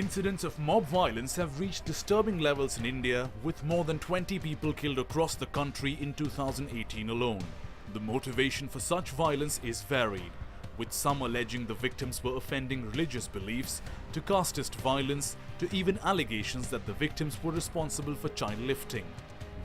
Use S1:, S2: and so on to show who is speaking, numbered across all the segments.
S1: Incidents of mob violence have reached disturbing levels in India, with more than 20 people killed across the country in 2018 alone. The motivation for such violence is varied, with some alleging the victims were offending religious beliefs, to casteist violence, to even allegations that the victims were responsible for child lifting.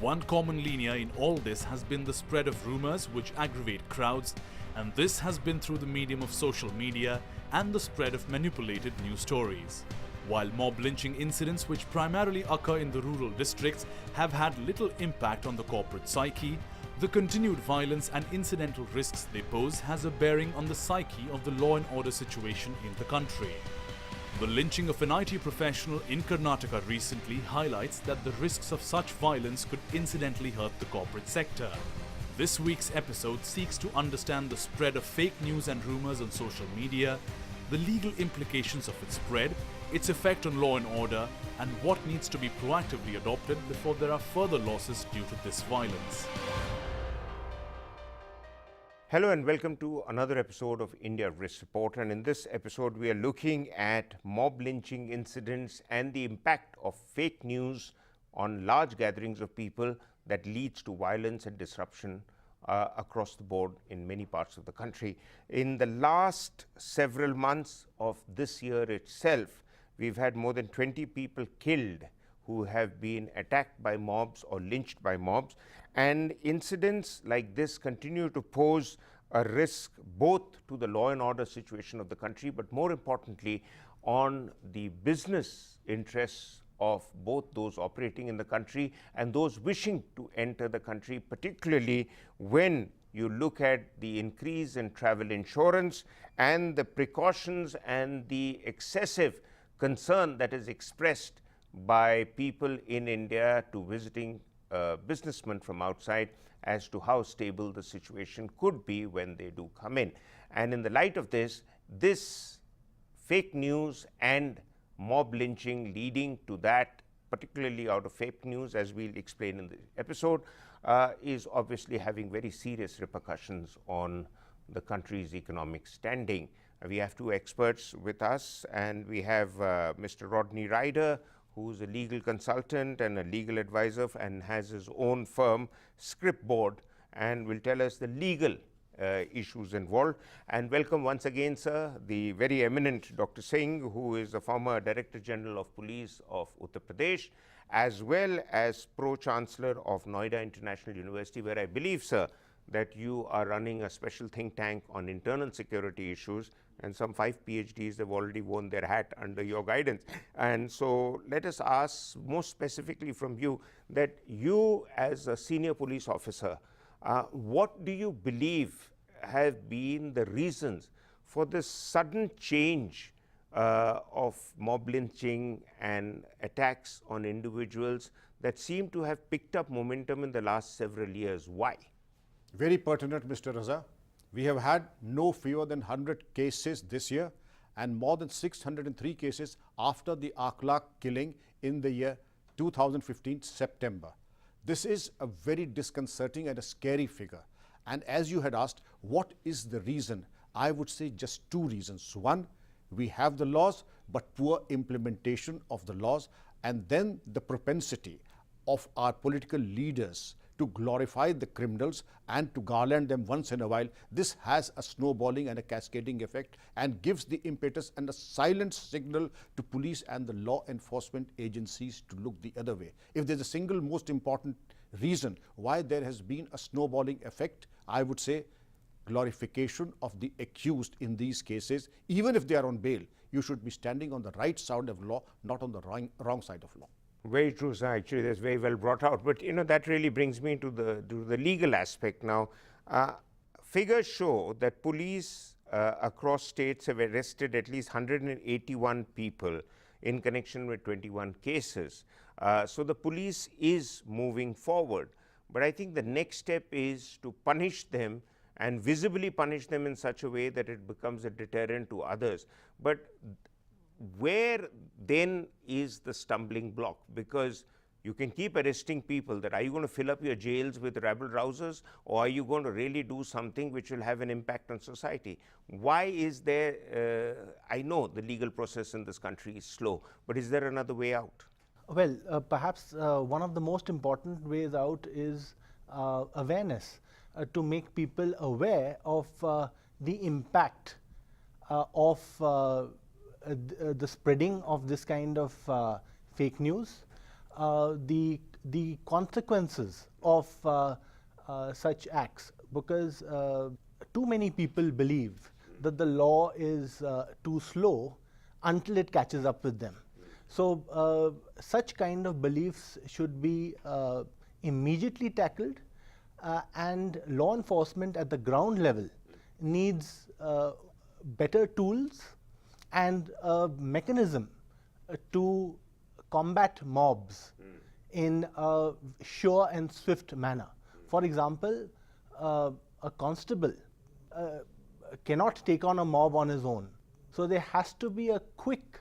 S1: One common linear in all this has been the spread of rumors which aggravate crowds, and this has been through the medium of social media and the spread of manipulated news stories. While mob lynching incidents, which primarily occur in the rural districts, have had little impact on the corporate psyche, the continued violence and incidental risks they pose has a bearing on the psyche of the law and order situation in the country. The lynching of an IT professional in Karnataka recently highlights that the risks of such violence could incidentally hurt the corporate sector. This week's episode seeks to understand the spread of fake news and rumors on social media, the legal implications of its spread, its effect on law and order, and what needs to be proactively adopted before there are further losses due to this violence.
S2: Hello and welcome to another episode of India Risk Report, and in this episode we are looking at mob lynching incidents and the impact of fake news on large gatherings of people that leads to violence and disruption across the board in many parts of the country. In the last several months of this year itself, we've had more than 20 people killed who have been attacked by mobs or lynched by mobs, and incidents like this continue to pose a risk both to the law and order situation of the country, but more importantly on the business interests of both those operating in the country and those wishing to enter the country, particularly when you look at the increase in travel insurance and the precautions and the excessive concern that is expressed by people in India to visiting businessmen from outside as to how stable the situation could be when they do come in. And in the light of this fake news and mob lynching leading to that, particularly out of fake news, as we'll explain in the episode, is obviously having very serious repercussions on the country's economic standing. We have two experts with us, and we have Mr. Rodney Ryder, who's a legal consultant and a legal advisor and has his own firm, Scriptboard, and will tell us the legal issues involved. And welcome once again, sir, the very eminent Dr. Singh, who is the former Director General of Police of Uttar Pradesh, as well as Pro-Chancellor of Noida International University, where I believe, sir, that you are running a special think tank on internal security issues, and some 5 PhDs have already worn their hat under your guidance. And so let us ask most specifically from you that you, as a senior police officer, what do you believe have been the reasons for this sudden change of mob lynching and attacks on individuals that seem to have picked up momentum in the last several years? Why?
S3: Very pertinent, Mr. Raza. We have had no fewer than 100 cases this year and more than 603 cases after the Akla killing in the year 2015 September. This is a very disconcerting and a scary figure. And as you had asked, what is the reason? I would say just two reasons. One, we have the laws, but poor implementation of the laws, and then the propensity of our political leaders to glorify the criminals and to garland them once in a while. This has a snowballing and a cascading effect and gives the impetus and a silent signal to police and the law enforcement agencies to look the other way. If there's a single most important reason why there has been a snowballing effect, I would say glorification of the accused in these cases. Even if they are on bail, you should be standing on the right side of law, not on the wrong side of law.
S2: Very true, sir. Actually, that's very well brought out. But that really brings me to the legal aspect now. Figures show that police across states have arrested at least 181 people in connection with 21 cases. So the police is moving forward. But I think the next step is to punish them and visibly punish them in such a way that it becomes a deterrent to others. But where then is the stumbling block? Because You can keep arresting people. That are you going to fill up your jails with rabble rousers, or are you going to really do something which will have an impact on society? Why is there, I know the legal process in this country is slow, but is there another way out?
S4: Well, perhaps one of the most important ways out is awareness, to make people aware of the impact of the spreading of this kind of fake news, the consequences of such acts, because too many people believe that the law is too slow until it catches up with them. So such kind of beliefs should be immediately tackled, and law enforcement at the ground level needs better tools and a mechanism to combat mobs in a sure and swift manner. For example, a constable cannot take on a mob on his own. So there has to be a quick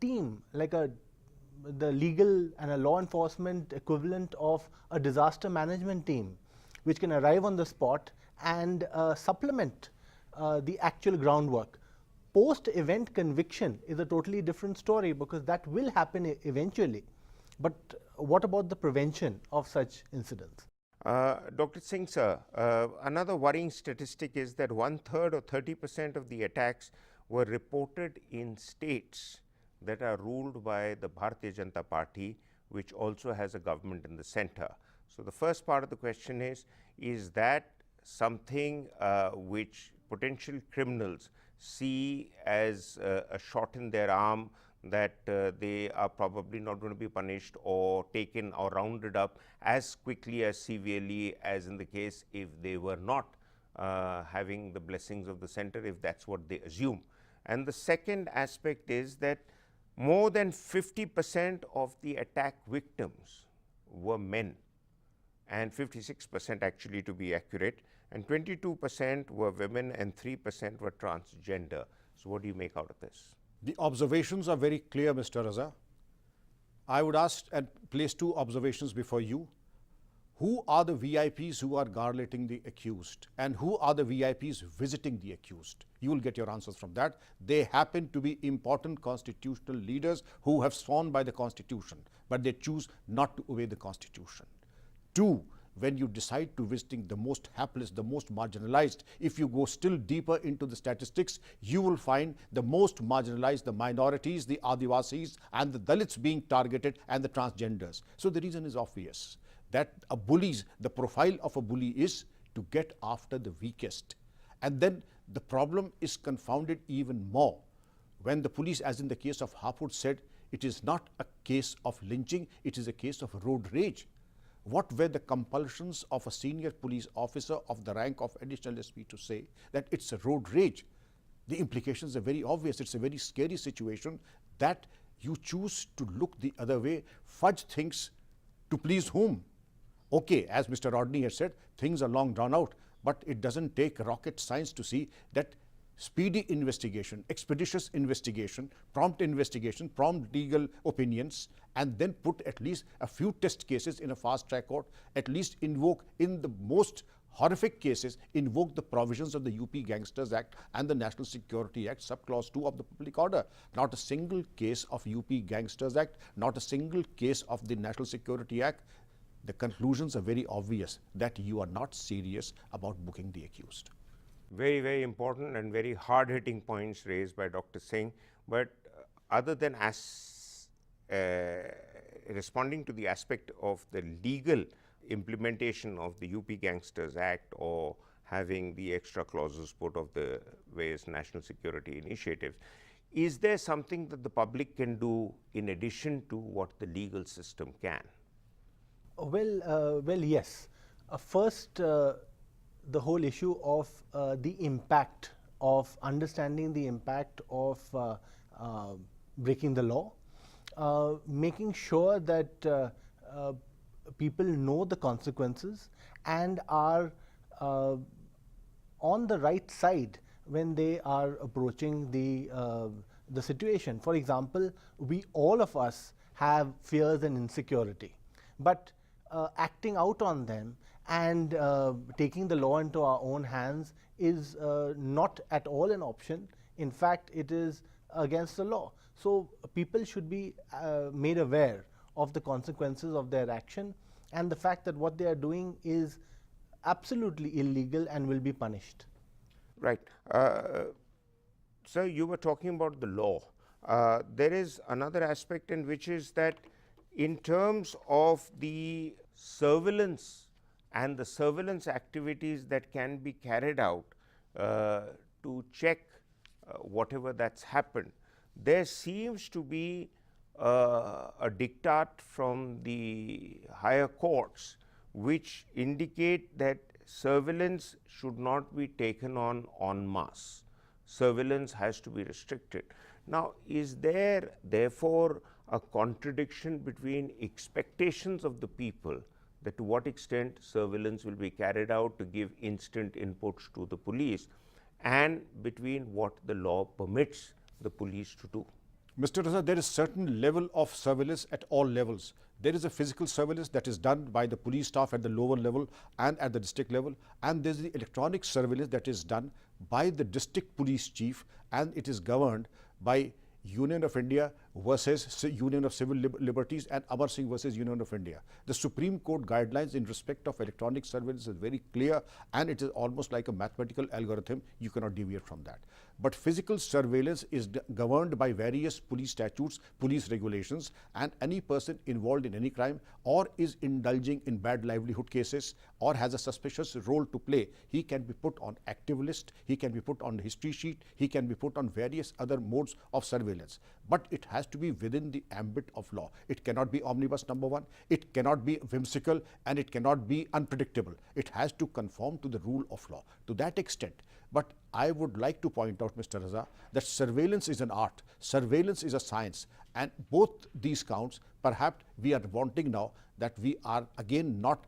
S4: team, like the legal and a law enforcement equivalent of a disaster management team, which can arrive on the spot and supplement the actual groundwork. Post-event conviction is a totally different story, because that will happen eventually. But what about the prevention of such incidents?
S2: Dr. Singh, sir, another worrying statistic is that 1/3 or 30% of the attacks were reported in states that are ruled by the Bharatiya Janata Party, which also has a government in the center. So the first part of the question is that something which potential criminals see as a shot in their arm, that they are probably not going to be punished or taken or rounded up as quickly, as severely as in the case if they were not having the blessings of the center, if that's what they assume. And the second aspect is that more than 50% of the attack victims were men, and 56% actually, to be accurate, and 22% were women and 3% were transgender. So what do you make out of this?
S3: The observations are very clear, Mr. Raza. I would ask and place two observations before you. Who are the VIPs who are garletting the accused, and who are the VIPs visiting the accused? You will get your answers from that. They happen to be important constitutional leaders who have sworn by the Constitution, but they choose not to obey the Constitution. Two, when you decide to visiting the most hapless, the most marginalized, if you go still deeper into the statistics, you will find the most marginalized, the minorities, the Adivasis and the Dalits being targeted, and the transgenders. So the reason is obvious, that a bully's, the profile of a bully is to get after the weakest. And then the problem is confounded even more when the police, as in the case of Hapur, said it is not a case of lynching, it is a case of road rage. What were the compulsions of a senior police officer of the rank of additional SP to say that it's a road rage? The implications are very obvious. It's a very scary situation that you choose to look the other way, fudge things to please whom? Okay, as Mr. Rodney has said, things are long drawn out, but it doesn't take rocket science to see that speedy investigation, expeditious investigation, prompt legal opinions, and then put at least a few test cases in a fast track court, at least invoke, in the most horrific cases, invoke the provisions of the UP Gangsters Act and the National Security Act, subclause 2 of the Public Order. Not a single case of UP Gangsters Act, not a single case of the National Security Act. The conclusions are very obvious that you are not serious about booking the accused.
S2: Very, very important and very hard-hitting points raised by Dr. Singh. But other than responding to the aspect of the legal implementation of the UP Gangsters Act, or having the extra clauses put of the various national security initiatives, is there something that the public can do in addition to what the legal system can?
S4: Well, yes. First, the whole issue of the impact of understanding the impact of breaking the law, making sure that people know the consequences and are on the right side when they are approaching the situation. For example, all of us have fears and insecurity. but acting out on them and taking the law into our own hands is not at all an option. In fact, it is against the law. So people should be made aware of the consequences of their action and the fact that what they are doing is absolutely illegal and will be punished.
S2: Right. Sir, you were talking about the law. There is another aspect in which is that in terms of the surveillance and the surveillance activities that can be carried out to check whatever that's happened, there seems to be a diktat from the higher courts which indicate that surveillance should not be taken on en masse. Surveillance has to be restricted. Now, is there therefore a contradiction between expectations of the people that to what extent surveillance will be carried out to give instant inputs to the police and between what the law permits the police to do?
S3: Mr. Raza, there is certain level of surveillance at all levels. There is a physical surveillance that is done by the police staff at the lower level and at the district level, and there is the electronic surveillance that is done by the district police chief, and it is governed by Union of India versus Union of Civil Liberties and Amar Singh versus Union of India. The Supreme Court guidelines in respect of electronic surveillance is very clear, and it is almost like a mathematical algorithm. You cannot deviate from that. But physical surveillance is governed by various police statutes, police regulations, and any person involved in any crime or is indulging in bad livelihood cases or has a suspicious role to play, he can be put on active list, he can be put on the history sheet, he can be put on various other modes of surveillance. But it has to be within the ambit of law. It cannot be omnibus, number one. It cannot be whimsical, and it cannot be unpredictable. It has to conform to the rule of law to that extent. But I would like to point out, Mr. Raza, that surveillance is an art, surveillance is a science, and both these counts, perhaps we are wanting now that we are again not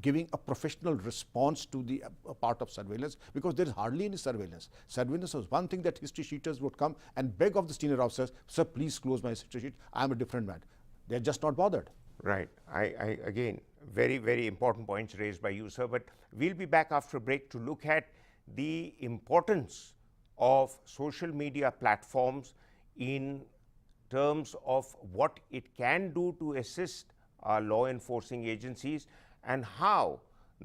S3: giving a professional response to the part of surveillance, because there is hardly any surveillance. Surveillance was one thing that history sheeters would come and beg of the senior officers, sir, please close my history sheet, I am a different man. They are just not bothered.
S2: Right. I again, very, very important points raised by you, sir. But we'll be back after a break to look at the importance of social media platforms in terms of what it can do to assist our law enforcing agencies and how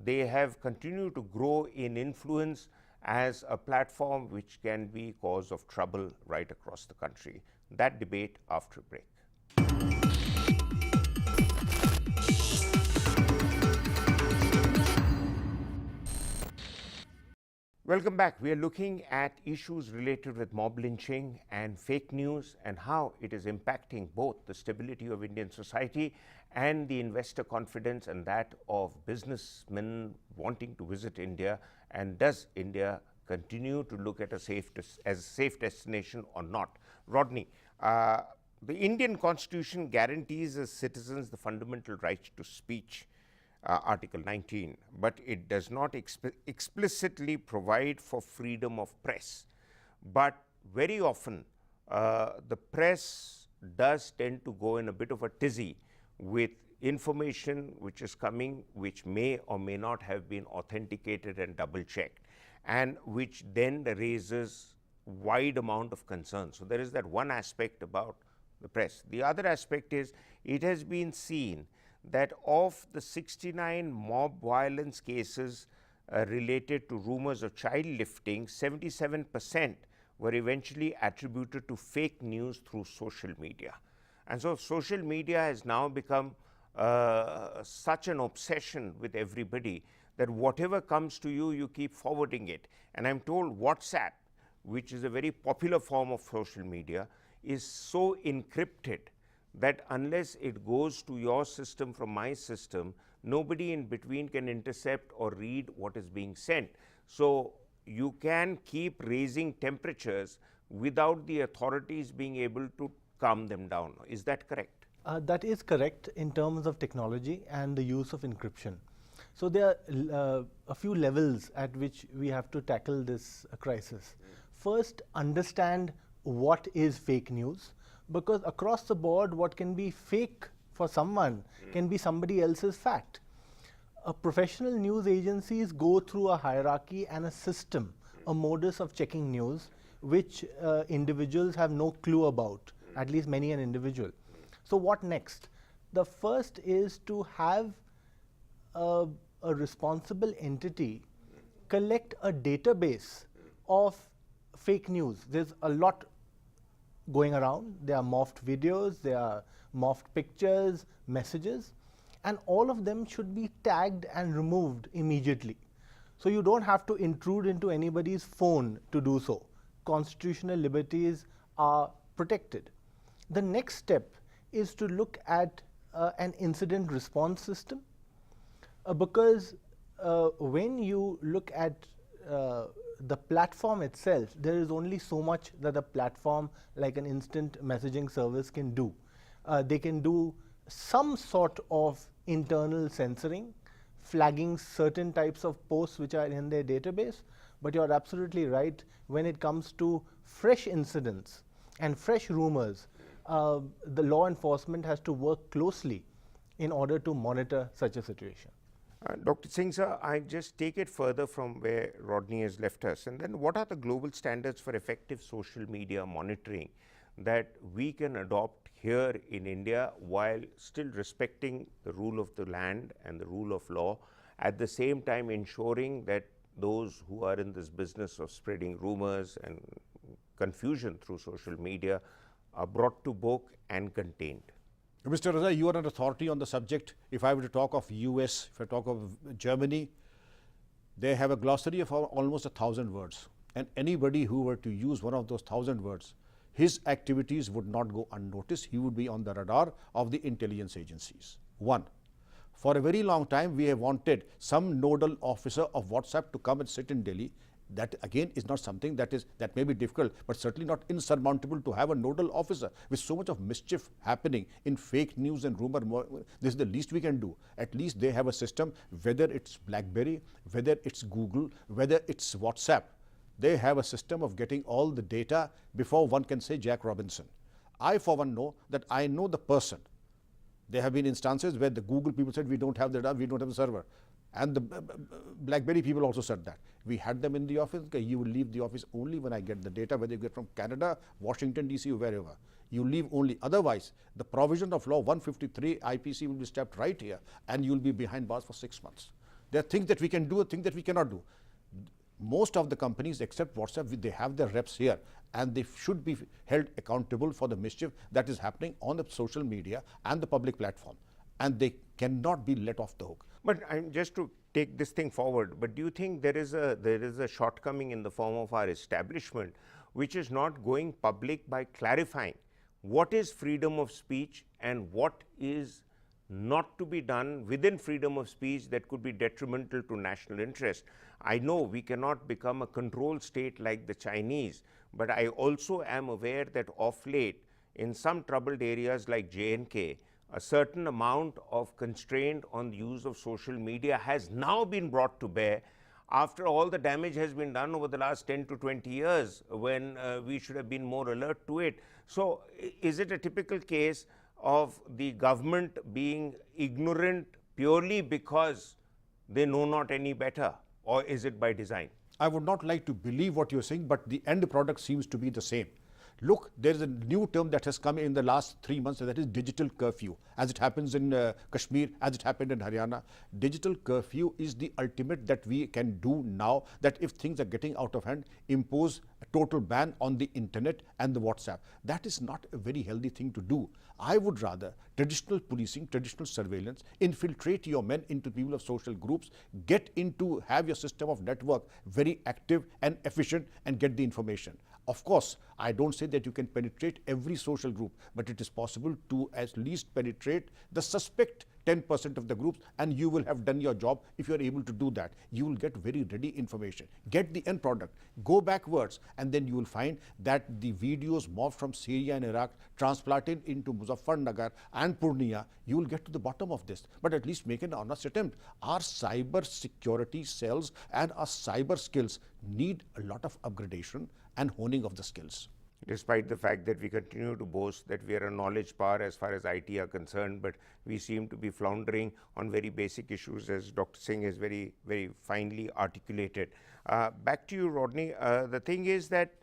S2: they have continued to grow in influence as a platform which can be cause of trouble right across the country. That debate after a break. Welcome back. We are looking at issues related with mob lynching and fake news and how it is impacting both the stability of Indian society and the investor confidence and that of businessmen wanting to visit India. And does India continue to look at as a safe destination or not? Rodney, the Indian Constitution guarantees as citizens the fundamental right to speech. Article 19, but it does not explicitly provide for freedom of press. But very often, the press does tend to go in a bit of a tizzy with information which is coming, which may or may not have been authenticated and double-checked, and which then raises wide amount of concern. So there is that one aspect about the press. The other aspect is it has been seen that of the 69 mob violence cases related to rumors of child lifting, 77% were eventually attributed to fake news through social media. And so social media has now become such an obsession with everybody that whatever comes to you, you keep forwarding it. And I'm told WhatsApp, which is a very popular form of social media, is so encrypted that unless it goes to your system from my system, nobody in between can intercept or read what is being sent. So you can keep raising temperatures without the authorities being able to calm them down. Is that correct?
S4: That is correct in terms of technology and the use of encryption. So there are a few levels at which we have to tackle this crisis. First, understand what is fake news, because across the board what can be fake for someone can be somebody else's fact. Professional news agencies go through a hierarchy and a system, a modus of checking news, which individuals have no clue about, at least many an individual. So what next? The first is to have a responsible entity collect a database of fake news. There's a lot going around. There are morphed videos, there are morphed pictures, messages, and all of them should be tagged and removed immediately. So you don't have to intrude into anybody's phone to do so. Constitutional liberties are protected. The next step is to look at an incident response system, because when you look at the platform itself, there is only so much that a platform like an instant messaging service can do. They can do some sort of internal censoring, flagging certain types of posts which are in their database, but you're absolutely right, when it comes to fresh incidents and fresh rumors, the law enforcement has to work closely in order to monitor such a situation.
S2: Dr. Singh, sir, I just take it further from where Rodney has left us. And then what are the global standards for effective social media monitoring that we can adopt here in India while still respecting the rule of the land and the rule of law, at the same time ensuring that those who are in this business of spreading rumors and confusion through social media are brought to book and contained?
S3: Mr. Raza, you are an authority on the subject. If I were to talk of US, if I talk of Germany, they have a glossary of almost 1,000 words. And anybody who were to use one of those 1,000 words, his activities would not go unnoticed. He would be on the radar of the intelligence agencies. One, for a very long time, we have wanted some nodal officer of WhatsApp to come and sit in Delhi. That again is not something that may be difficult, but certainly not insurmountable to have a nodal officer. With so much of mischief happening in fake news and rumor, this is the least we can do. At least they have a system, whether it's BlackBerry, whether it's Google, whether it's WhatsApp. They have a system of getting all the data before one can say Jack Robinson. I, for one, know that I know the person. There have been instances where the Google people said, we don't have the data, we don't have the server. And the BlackBerry people also said that. We had them in the office. Okay, you will leave the office only when I get the data, whether you get from Canada, Washington, D.C., or wherever. You leave only. Otherwise, the provision of law 153 IPC will be stepped right here, and you will be behind bars for 6 months. There are things that we can do, things that we cannot do. Most of the companies, except WhatsApp, they have their reps here, and they should be held accountable for the mischief that is happening on the social media and the public platform. And they cannot be let off the hook.
S2: But just to take this thing forward, but do you think there is a shortcoming in the form of our establishment which is not going public by clarifying what is freedom of speech and what is not to be done within freedom of speech that could be detrimental to national interest? I know we cannot become a control state like the Chinese, but I also am aware that of late in some troubled areas like J&K, a certain amount of constraint on the use of social media has now been brought to bear after all the damage has been done over the last 10 to 20 years when we should have been more alert to it. So is it a typical case of the government being ignorant purely because they know not any better, or is it by design?
S3: I would not like to believe what you're saying, but the end product seems to be the same. Look, there is a new term that has come in the last 3 months, and that is digital curfew. As it happens in Kashmir, as it happened in Haryana, digital curfew is the ultimate that we can do now, that if things are getting out of hand, impose a total ban on the internet and the WhatsApp. That is not a very healthy thing to do. I would rather traditional policing, traditional surveillance, infiltrate your men into people of social groups, have your system of network very active and efficient, and get the information. Of course, I don't say that you can penetrate every social group, but it is possible to at least penetrate the suspect 10% of the groups, and you will have done your job if you are able to do that. You will get very ready information. Get the end product, go backwards, and then you will find that the videos morphed from Syria and Iraq, transplanted into Muzaffarnagar and Purnia. You will get to the bottom of this, but at least make an honest attempt. Our cyber security cells and our cyber skills need a lot of upgradation and honing of the skills.
S2: despite the fact that we continue to boast that we are a knowledge power as far as IT are concerned, but we seem to be floundering on very basic issues, as Dr. Singh has very, very finely articulated. Back to you, Rodney. The thing is that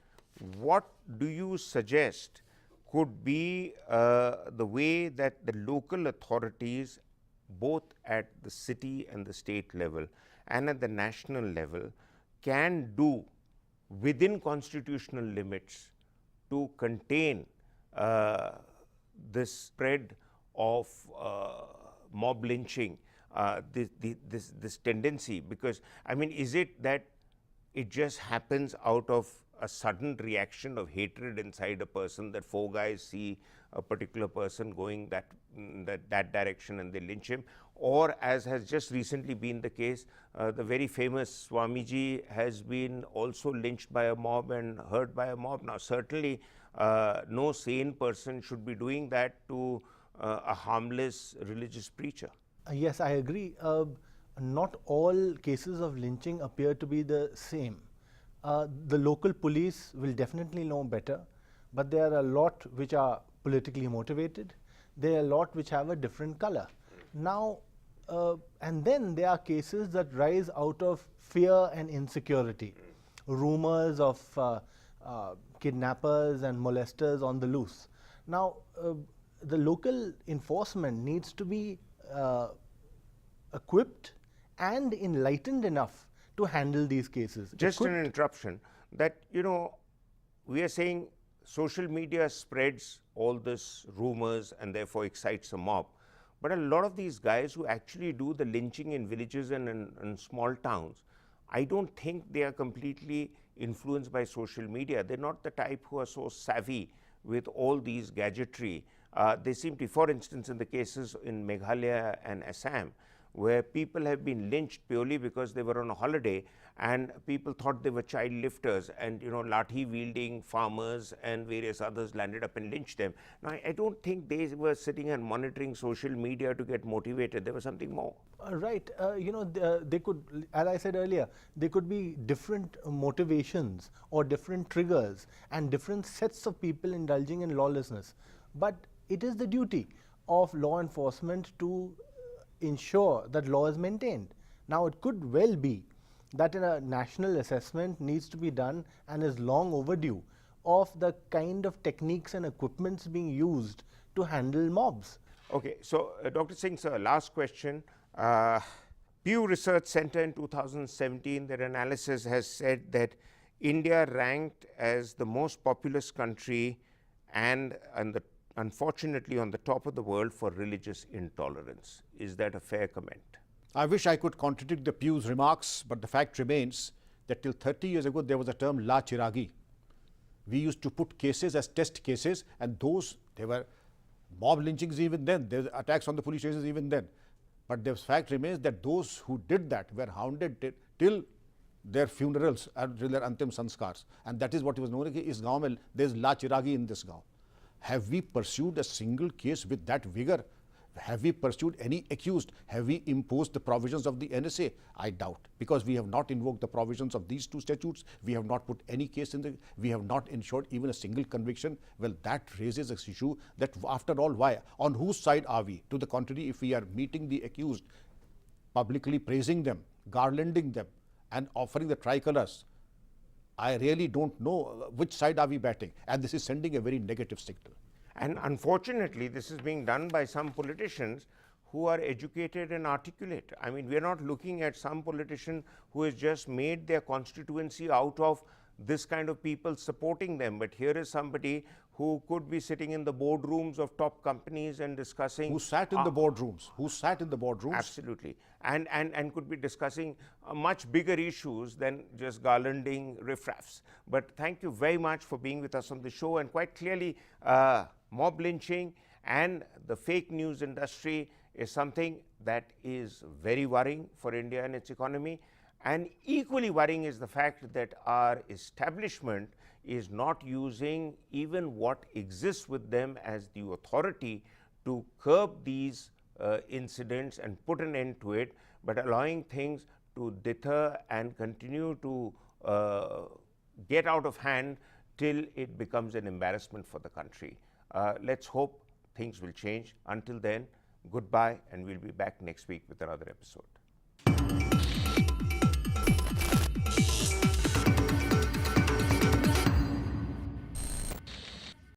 S2: what do you suggest could be the way that the local authorities, both at the city and the state level and at the national level, can do within constitutional limits to contain this spread of mob lynching, this tendency? Because, I mean, is it that it just happens out of a sudden reaction of hatred inside a person, that four guys see a particular person going that direction and they lynch him? Or, as has just recently been the case, the very famous Swamiji has been also lynched by a mob and hurt by a mob. Now, certainly no sane person should be doing that to a harmless religious preacher.
S4: Yes, I agree. Not all cases of lynching appear to be the same. The local police will definitely know better, but there are a lot which are politically motivated. There are a lot which have a different color. Now, and then there are cases that rise out of fear and insecurity. Rumors of kidnappers and molesters on the loose. Now, the local enforcement needs to be equipped and enlightened enough to handle these cases.
S2: Just an interruption, that, you know, we are saying social media spreads all this rumors and therefore excites a mob. But a lot of these guys who actually do the lynching in villages and in small towns, I don't think they are completely influenced by social media. They're not the type who are so savvy with all these gadgetry. They seem to, for instance, in the cases in Meghalaya and Assam, where people have been lynched purely because they were on a holiday and people thought they were child lifters, and, you know, lathi wielding farmers and various others landed up and lynched them. Now, I don't think they were sitting and monitoring social media to get motivated. There was something more.
S4: Right. You know, they could, as I said earlier, there could be different motivations or different triggers and different sets of people indulging in lawlessness. But it is the duty of law enforcement to ensure that law is maintained. Now, it could well be that a national assessment needs to be done and is long overdue of the kind of techniques and equipments being used to handle mobs.
S2: Okay, so Dr. Singh, sir, last question. Pew Research Center in 2017, their analysis has said that India ranked as the most populous country and unfortunately on the top of the world for religious intolerance. Is that a fair comment?
S3: I wish I could contradict the Pew's remarks, but the fact remains that till 30 years ago there was a term La Chiragi. We used to put cases as test cases, and those, there were mob lynchings even then, there were attacks on the police stations even then. But the fact remains that those who did that were hounded till their funerals and till their antim sanskars. And that is what was known as gaon mein, there is La Chiragi in this gaon. Have we pursued a single case with that vigor? Have we pursued any accused? Have we imposed the provisions of the NSA? I doubt, because we have not invoked the provisions of these two statutes. We have not put any case in we have not ensured even a single conviction. Well, that raises an issue that, after all, why? On whose side are we? To the contrary, if we are meeting the accused, publicly praising them, garlanding them, and offering the tricolors, I really don't know which side are we batting, and this is sending a very negative signal.
S2: And unfortunately, this is being done by some politicians who are educated and articulate. I mean, we are not looking at some politician who has just made their constituency out of this kind of people supporting them. But here is somebody who could be sitting in the boardrooms of top companies and discussing.
S3: Who sat in the boardrooms? Who sat in the boardrooms?
S2: Absolutely. And could be discussing much bigger issues than just garlanding riffraffs. But thank you very much for being with us on the show. And quite clearly, mob lynching and the fake news industry is something that is very worrying for India and its economy. And equally worrying is the fact that our establishment is not using even what exists with them as the authority to curb these incidents and put an end to it, but allowing things to deter and continue to get out of hand till it becomes an embarrassment for the country. Let's hope things will change. Until then, goodbye, and we'll be back next week with another episode.